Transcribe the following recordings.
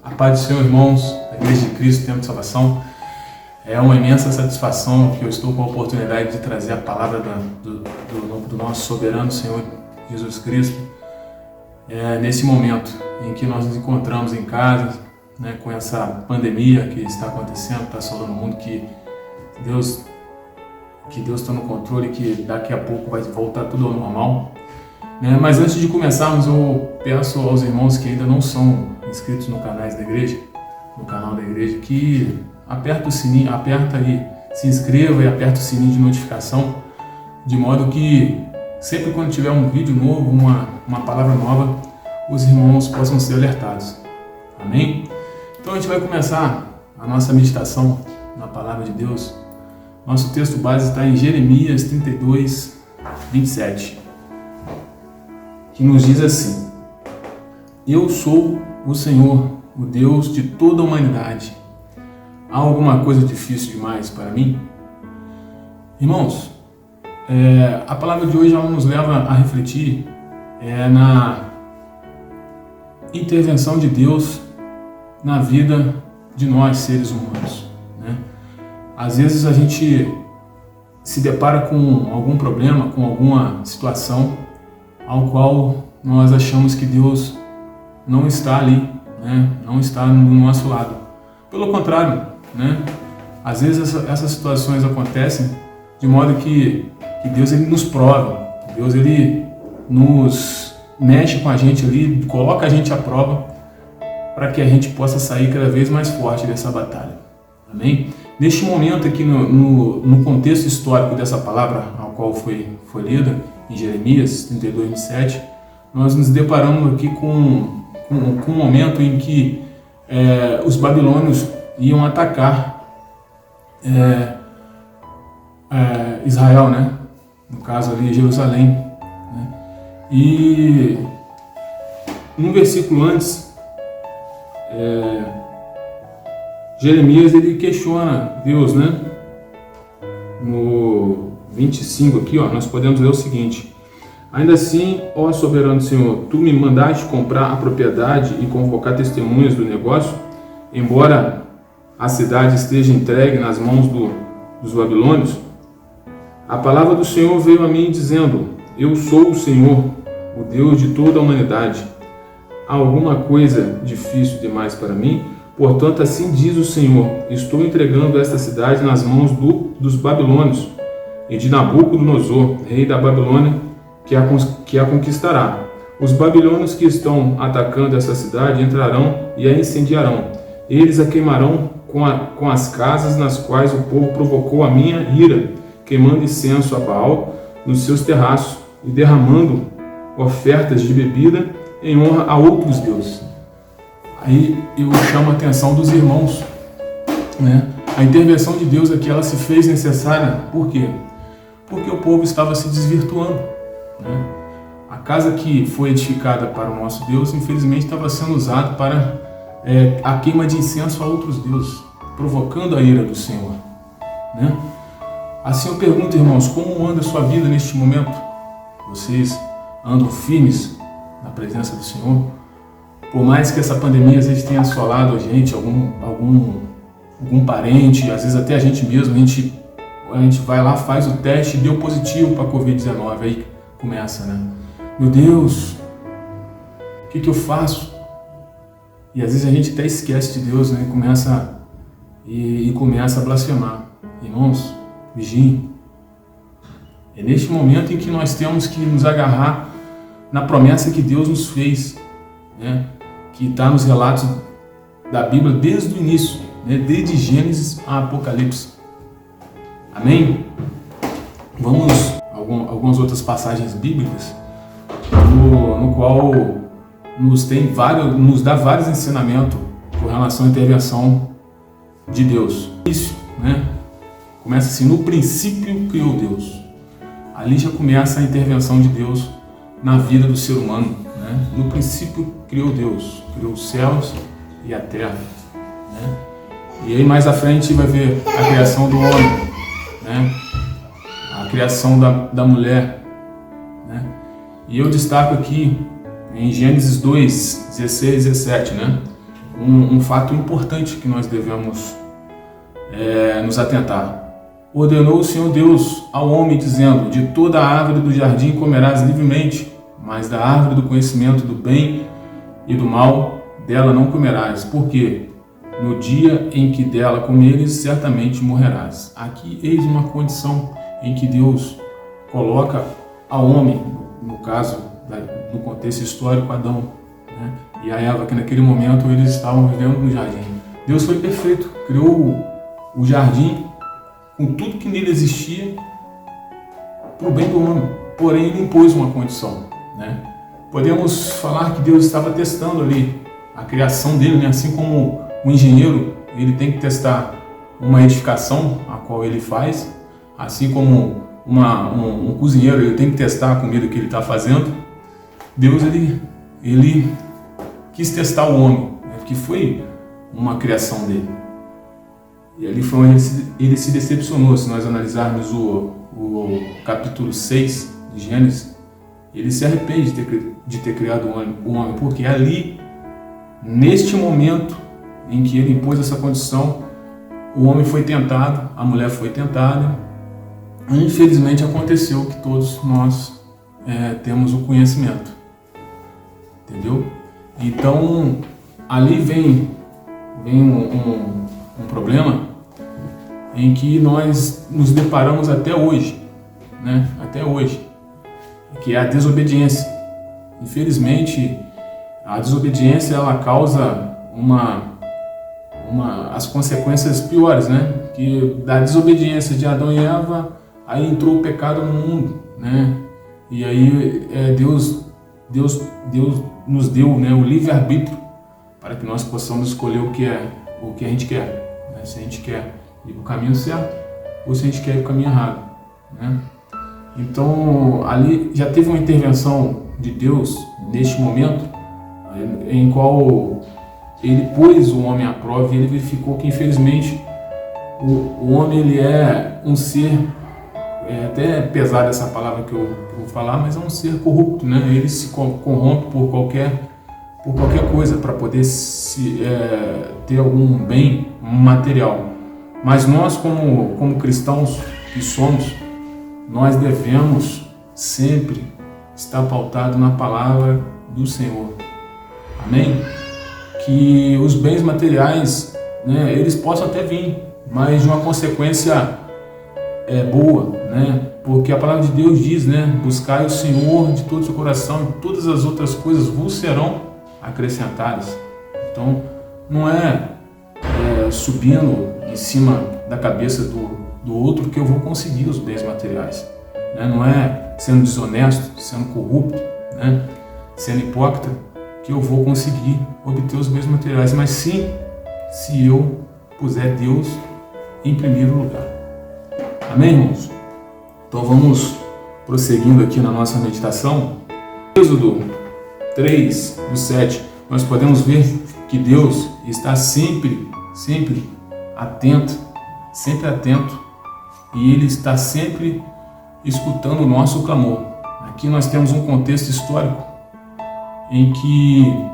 A paz do Senhor, irmãos, da Igreja de Cristo, Tempo de Salvação. É uma imensa satisfação que eu estou com a oportunidade de trazer a palavra do nosso soberano Senhor Jesus Cristo nesse momento em que nós nos encontramos em casa, né, com essa pandemia que está acontecendo, está assolando o mundo, que Deus está no controle, que daqui a pouco vai voltar tudo ao normal. Mas antes de começarmos, eu peço aos irmãos que ainda não são inscritos no canal da igreja, que aperta o sininho, se inscreva e aperta o sininho de notificação, de modo que sempre quando tiver um vídeo novo, uma palavra nova, os irmãos possam ser alertados. Amém? Então a gente vai começar a nossa meditação na palavra de Deus. Nosso texto base está em Jeremias 32, 27. Que nos diz assim: Eu sou o Senhor, o Deus de toda a humanidade. Há alguma coisa difícil demais para mim? Irmãos, a palavra de hoje ela nos leva a refletir na intervenção de Deus na vida de nós, seres humanos, né? Às vezes a gente se depara com algum problema, com alguma situação ao qual nós achamos que Deus não está ali, né? Não está no nosso lado. Pelo contrário, né? Às vezes essas situações acontecem de modo que Deus ele nos prova, Deus ele nos mexe com a gente ali, coloca a gente à prova para que a gente possa sair cada vez mais forte dessa batalha. Amém? Neste momento aqui no contexto histórico dessa palavra ao qual foi lida, em Jeremias 32, 27, nós nos deparamos aqui com um momento em que os babilônios iam atacar Israel, né? No caso ali Jerusalém, né? E num versículo antes, Jeremias ele questiona Deus, né? No 25 aqui, nós podemos ler o seguinte: Ainda assim, ó soberano Senhor, tu me mandaste comprar a propriedade e convocar testemunhas do negócio, embora a cidade esteja entregue nas mãos dos babilônios. A palavra do Senhor veio a mim dizendo: Eu sou o Senhor, o Deus de toda a humanidade. Há alguma coisa difícil demais para mim? Portanto, assim diz o Senhor: Estou entregando esta cidade nas mãos dos babilônios e de Nabucodonosor, rei da Babilônia, que a conquistará. Os babilônios que estão atacando essa cidade entrarão e a incendiarão. Eles a queimarão com as casas nas quais o povo provocou a minha ira, queimando incenso a Baal nos seus terraços e derramando ofertas de bebida em honra a outros deuses. Aí eu chamo a atenção dos irmãos, né? A intervenção de Deus aqui ela se fez necessária. Por quê? Porque o povo estava se desvirtuando, né? A casa que foi edificada para o nosso Deus, infelizmente, estava sendo usada para a queima de incenso a outros deuses, provocando a ira do Senhor, né? Assim eu pergunto, irmãos, como anda a sua vida neste momento? Vocês andam firmes na presença do Senhor? Por mais que essa pandemia às vezes tenha assolado a gente, algum parente, às vezes até a gente mesmo, a gente vai lá, faz o teste e deu positivo para a Covid-19, aí começa, né? Meu Deus, o que eu faço? E às vezes a gente até esquece de Deus, né? E começa a blasfemar. Irmãos, vigiem. É neste momento em que nós temos que nos agarrar na promessa que Deus nos fez, né? Que está nos relatos da Bíblia desde o início, né? Desde Gênesis a Apocalipse. Amém? Vamos a algumas outras passagens bíblicas no qual nos dá vários ensinamentos com relação à intervenção de Deus. Isso, né? Começa assim: no princípio criou Deus. Ali já começa a intervenção de Deus na vida do ser humano, né? No princípio criou Deus, criou os céus e a terra, né? E aí mais à frente vai ver a criação do homem, né? A criação da mulher, né? E eu destaco aqui em Gênesis 2, 16 e 17, né? um fato importante que nós devemos nos atentar. Ordenou o Senhor Deus ao homem, dizendo: de toda a árvore do jardim comerás livremente, mas da árvore do conhecimento do bem e do mal, dela não comerás, porque no dia em que dela comeres, certamente morrerás. Aqui eis uma condição em que Deus coloca ao homem, no caso, no contexto histórico, Adão, né, e a Eva, que naquele momento eles estavam vivendo no jardim. Deus foi perfeito, criou o jardim com tudo que nele existia para o bem do homem, porém ele impôs uma condição, né? Podemos falar que Deus estava testando ali a criação dele, né? Assim como o engenheiro ele tem que testar uma edificação a qual ele faz, assim como um cozinheiro ele tem que testar a comida que ele está fazendo. Deus ele quis testar o homem, né? Que foi uma criação dele. E ali foi onde ele se decepcionou. Se nós analisarmos o capítulo 6 de Gênesis, ele se arrepende de ter criado o homem, porque ali, neste momento em que ele impôs essa condição, o homem foi tentado, a mulher foi tentada, e infelizmente aconteceu que todos nós temos o conhecimento, entendeu? Então, ali vem um problema em que nós nos deparamos até hoje, né? Até hoje, que é a desobediência. Infelizmente, a desobediência ela causa as consequências piores, né? Que da desobediência de Adão e Eva, aí entrou o pecado no mundo, né? E aí Deus nos deu, né, o livre-arbítrio para que nós possamos escolher o que a gente quer, né? Se a gente quer ir para o caminho certo ou se a gente quer ir para o caminho errado, né? Então ali já teve uma intervenção de Deus neste momento, em qual ele pôs o homem à prova e ele verificou que infelizmente o homem ele é um ser, até pesada essa palavra que eu vou falar, mas é um ser corrupto, né? Ele se corrompe por qualquer coisa para poder ter algum bem material. Mas nós como cristãos que somos, nós devemos sempre estar pautado na palavra do Senhor. Amém? Que os bens materiais, né, eles possam até vir, mas de uma consequência boa, né? Porque a palavra de Deus diz, né, buscai o Senhor de todo o seu coração e todas as outras coisas vos serão acrescentadas. Então, não é subindo em cima da cabeça do outro que eu vou conseguir os bens materiais, né? Não é sendo desonesto, sendo corrupto, né, sendo hipócrita que eu vou conseguir obter os bens materiais, mas sim se eu puser Deus em primeiro lugar. Amém, irmãos? Então vamos prosseguindo aqui na nossa meditação. Êxodo 3, do 7, nós podemos ver que Deus está sempre atento, e Ele está sempre escutando o nosso clamor. Aqui nós temos um contexto histórico em que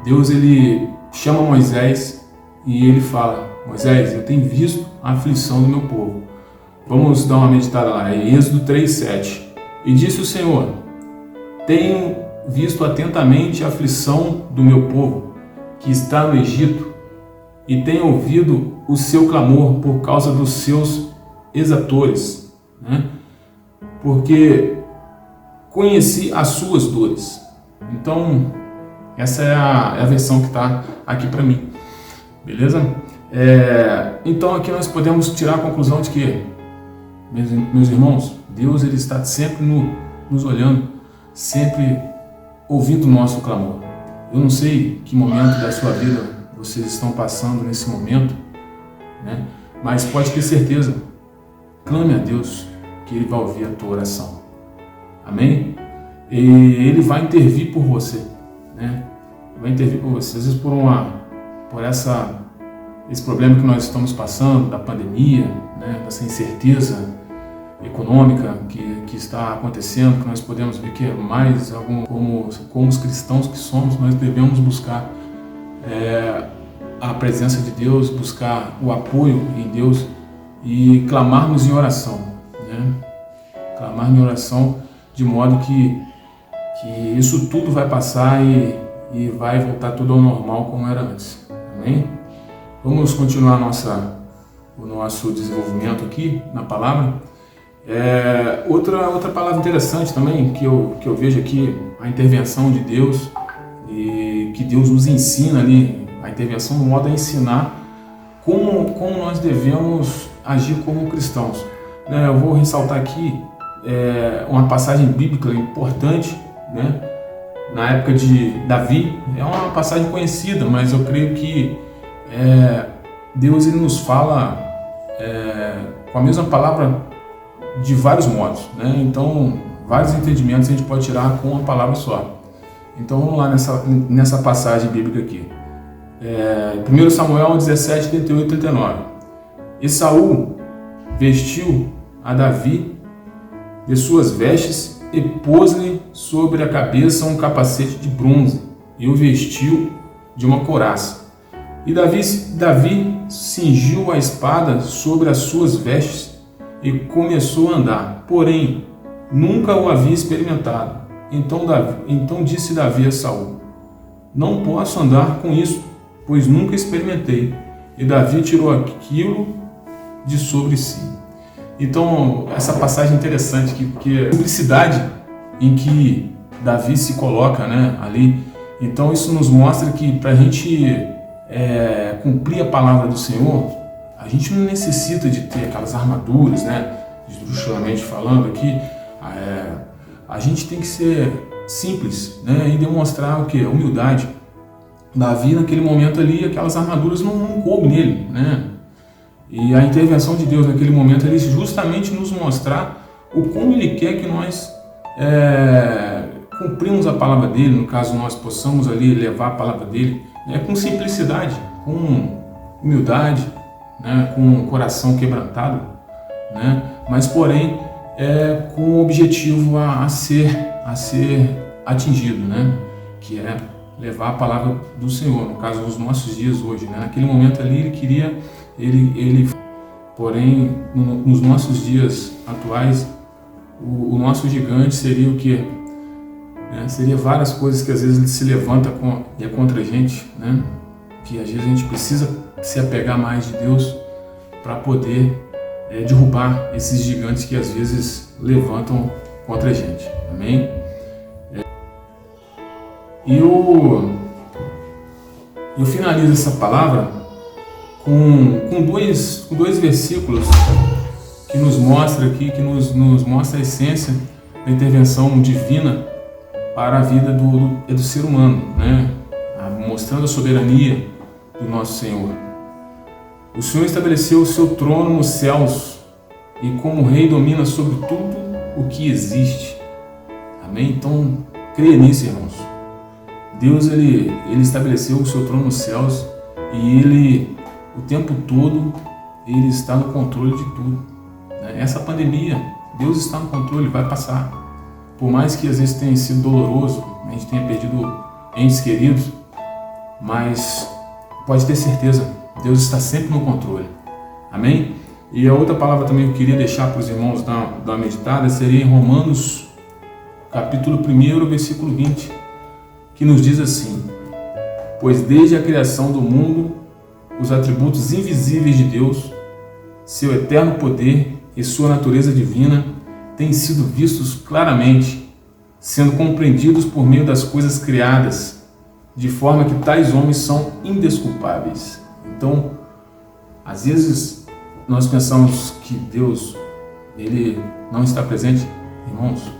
Deus ele chama Moisés e ele fala: Moisés, eu tenho visto a aflição do meu povo. Vamos dar uma meditada lá, em Êxodo 3:7. E disse o Senhor: tenho visto atentamente a aflição do meu povo, que está no Egito, e tenho ouvido o seu clamor por causa dos seus exatores, né? Porque conheci as suas dores. Então, essa é a versão que está aqui para mim, beleza? Então aqui nós podemos tirar a conclusão de que, meus irmãos, Deus ele está sempre nos olhando, sempre ouvindo o nosso clamor. Eu não sei que momento da sua vida vocês estão passando nesse momento, né? Mas pode ter certeza, clame a Deus que Ele vai ouvir a tua oração. Amém? E Ele vai intervir por você, né? Vai intervir por você. Às vezes por esse problema que nós estamos passando, da pandemia, né? Dessa incerteza econômica que está acontecendo, que nós podemos ver que é mais como os cristãos que somos, nós devemos buscar a presença de Deus, buscar o apoio em Deus e clamarmos em oração, né? Clamar em oração de modo que isso tudo vai passar e vai voltar tudo ao normal como era antes. Amém? Vamos continuar o nosso desenvolvimento aqui na palavra. Outra palavra interessante também que eu vejo aqui, a intervenção de Deus, e que Deus nos ensina ali, a intervenção no modo a ensinar como nós devemos agir como cristãos. Eu vou ressaltar aqui uma passagem bíblica importante, né? Na época de Davi. É uma passagem conhecida, mas eu creio que Deus ele nos fala com a mesma palavra de vários modos, né? Então, vários entendimentos a gente pode tirar com uma palavra só. Então, vamos lá nessa passagem bíblica aqui. 1 Samuel 17, 38 e 39. E Saul vestiu a Davi de suas vestes e pôs-lhe sobre a cabeça um capacete de bronze e o vestiu de uma couraça. E Davi cingiu a espada sobre as suas vestes e começou a andar, porém nunca o havia experimentado. Então disse Davi a Saul: não posso andar com isso, pois nunca experimentei. E Davi tirou aquilo de sobre si. Então, essa passagem é interessante, que a simplicidade em que Davi se coloca, né, ali. Então, isso nos mostra que para a gente cumprir a palavra do Senhor, a gente não necessita de ter aquelas armaduras, né, esdrúxulamente falando aqui. A gente tem que ser simples, né, e demonstrar o quê? Humildade. Davi, naquele momento ali, aquelas armaduras não coubem nele, né? E a intervenção de Deus naquele momento ali justamente nos mostrar o como Ele quer que nós cumprimos a palavra dEle, no caso nós possamos ali levar a palavra dEle, né, com simplicidade, com humildade, né, com um coração quebrantado, né, mas porém com o objetivo a ser atingido, né, que é levar a palavra do Senhor, no caso nos nossos dias hoje, né? Naquele momento ali ele queria, porém nos nossos dias atuais o nosso gigante seria o quê? Seria várias coisas que às vezes ele se levanta contra a gente, né? Que às vezes a gente precisa se apegar mais de Deus para poder derrubar esses gigantes que às vezes levantam contra a gente. Amém? E eu finalizo essa palavra com dois versículos que nos mostra aqui, que nos mostra a essência da intervenção divina para a vida do ser humano, né? Mostrando a soberania do nosso Senhor. O Senhor estabeleceu o seu trono nos céus e como rei domina sobre tudo o que existe. Amém? Então, creia nisso, irmãos. Deus ele estabeleceu o seu trono nos céus e Ele, o tempo todo, Ele está no controle de tudo. Essa pandemia, Deus está no controle, vai passar. Por mais que às vezes tenha sido doloroso, a gente tenha perdido entes queridos, mas pode ter certeza, Deus está sempre no controle. Amém? E a outra palavra também que eu queria deixar para os irmãos dar uma meditada seria em Romanos, capítulo 1, versículo 20. Que nos diz assim: pois desde a criação do mundo, os atributos invisíveis de Deus, seu eterno poder e sua natureza divina têm sido vistos claramente, sendo compreendidos por meio das coisas criadas, de forma que tais homens são indesculpáveis. Então, às vezes, nós pensamos que Deus, Ele não está presente. Irmãos,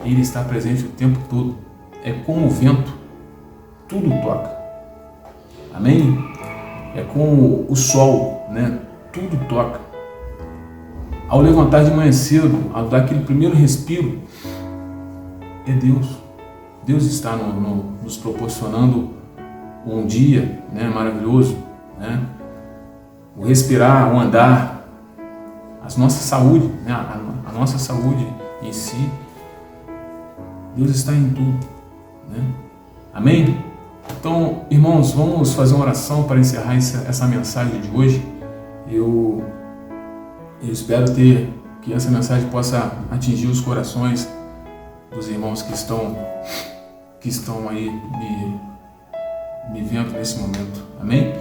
Ele está presente o tempo todo. É como o vento, tudo toca. Amém? É como o sol, né? Tudo toca. Ao levantar de manhã cedo, ao dar aquele primeiro respiro, é Deus. Deus está nos proporcionando um dia, né, maravilhoso, né? O respirar, o andar, a nossa saúde, né? A nossa saúde em si. Deus está em tudo. Né? Amém? Então, irmãos, vamos fazer uma oração para encerrar essa mensagem de hoje. Eu espero que essa mensagem possa atingir os corações dos irmãos que estão aí me vendo nesse momento. Amém?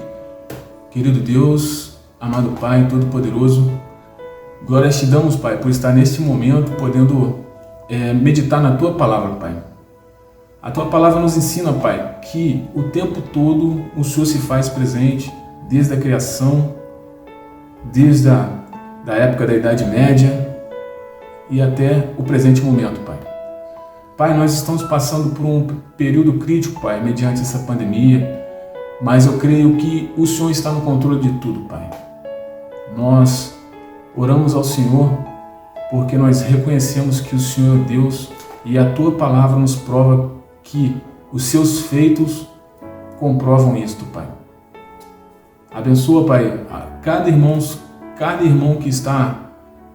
Querido Deus, amado Pai Todo-Poderoso, glórias te damos, Pai, por estar neste momento podendo meditar na Tua Palavra, Pai. A Tua Palavra nos ensina, Pai, que o tempo todo o Senhor se faz presente, desde a criação, desde a época da Idade Média e até o presente momento, Pai. Pai, nós estamos passando por um período crítico, Pai, mediante essa pandemia, mas eu creio que o Senhor está no controle de tudo, Pai. Nós oramos ao Senhor porque nós reconhecemos que o Senhor é Deus e a Tua Palavra nos prova que os Seus feitos comprovam isto, Pai. Abençoa, Pai, cada irmão que está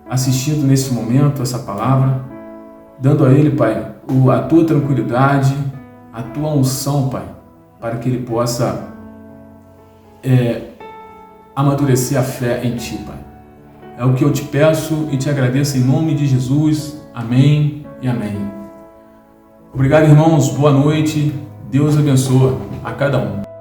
assistindo nesse momento essa palavra, dando a ele, Pai, a Tua tranquilidade, a Tua unção, Pai, para que ele possa amadurecer a fé em Ti, Pai. É o que eu te peço e te agradeço em nome de Jesus. Amém e amém. Obrigado, irmãos. Boa noite. Deus abençoe a cada um.